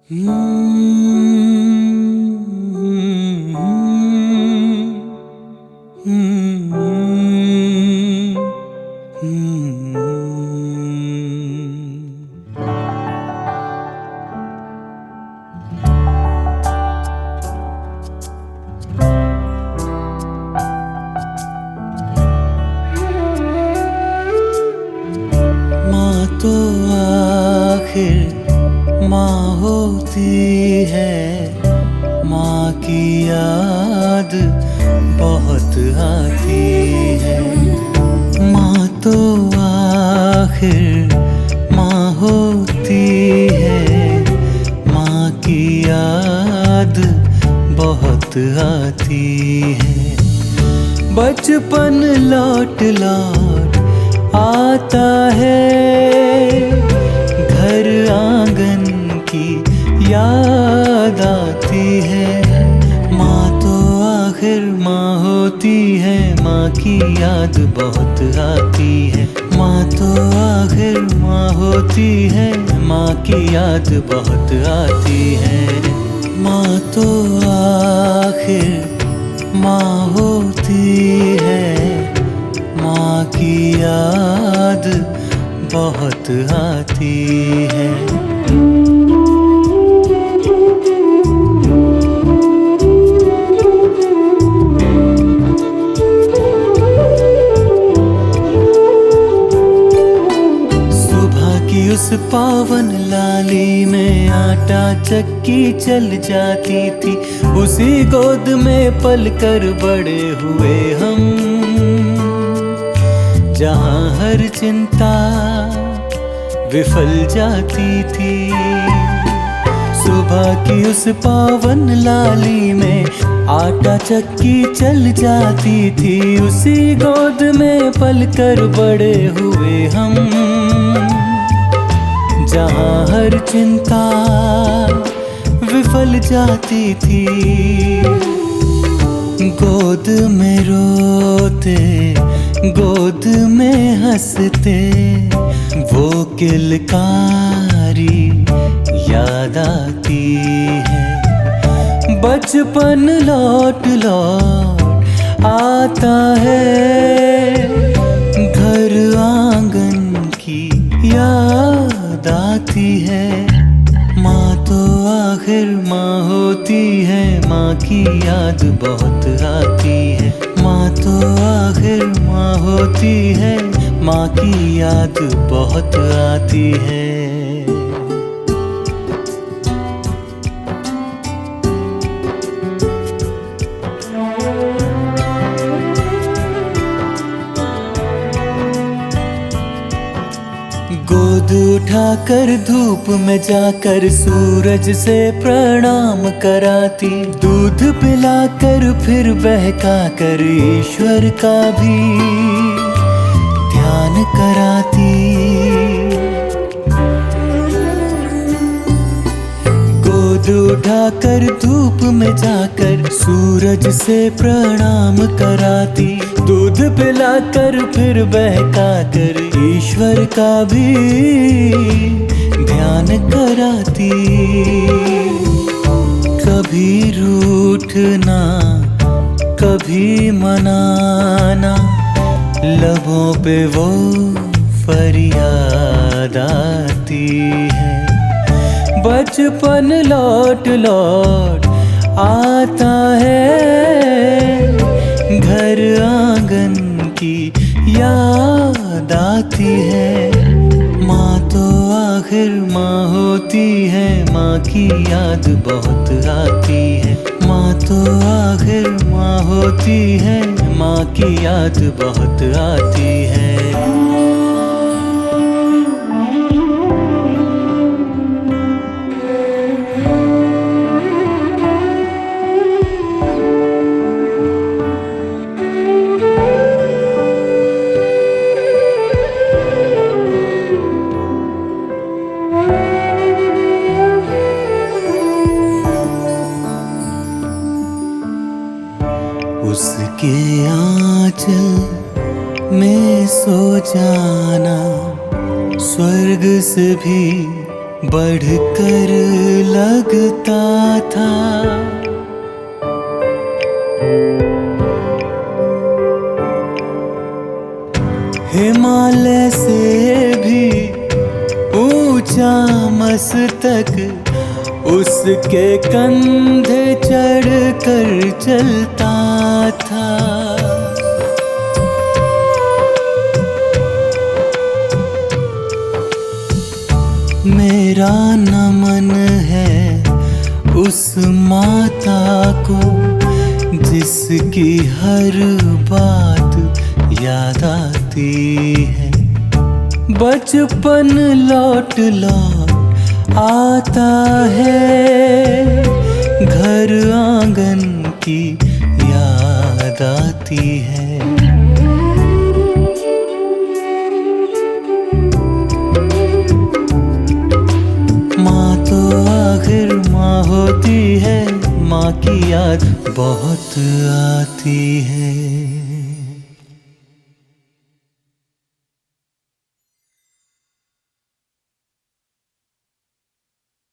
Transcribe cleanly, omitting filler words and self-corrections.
माँ तो आखिर माँ होती है, माँ की याद बहुत आती है। माँ तो आखिर माँ होती है, माँ की याद बहुत आती है। बचपन लौट लौट आता है, घर आंगन की याद आती है। माँ तो आखिर माँ होती है, माँ की याद बहुत आती है। माँ तो आखिर माँ होती है, माँ की याद बहुत आती है। माँ तो आखिर माँ होती है, माँ की याद बहुत आती है। उस पावन लाली में आटा चक्की चल जाती थी, उसी गोद में पल कर बड़े हुए हम, जहाँ हर चिंता विफल जाती थी। सुबह की उस पावन लाली में आटा चक्की चल जाती थी, उसी गोद में पल कर बड़े हुए हम, जहाँ हर चिंता विफल जाती थी। गोद में रोते, गोद में हंसते, वो किलकारी याद आती है। बचपन लौट लौट आता है, घर आंगन की याद आती है। माँ तो आखिर माँ होती है, माँ की याद बहुत आती है। माँ तो आखिर माँ होती है, माँ की याद बहुत आती है। गोद उठाकर धूप में जाकर सूरज से प्रणाम कराती, दूध पिलाकर फिर बहका कर ईश्वर का भी ध्यान कराती। गोद उठाकर धूप में जाकर सूरज से प्रणाम कराती, दूध पिलाकर फिर बहका कर ईश्वर का भी ध्यान कराती। कभी रूठना कभी मनाना, लबों पे वो फरियाद आती है। बचपन लौट लौट आता है, घर आंगन की याद आती है। माँ तो आखिर माँ होती है, माँ की याद बहुत आती है। माँ तो आखिर माँ होती है, माँ की याद बहुत आती है। उसके आंचल में सो जाना, स्वर्ग से भी बढ़कर लगता था। हिमालय से भी ऊंचा मस्तक उसके कंधे चढ़ कर चलता था। मेरा नमन है उस माता को जिसकी हर बात याद आती है। बचपन लौट लौट आता है, घर आंगन की याद आती है। माँ तो आखिर माँ होती है, माँ की याद बहुत आती है।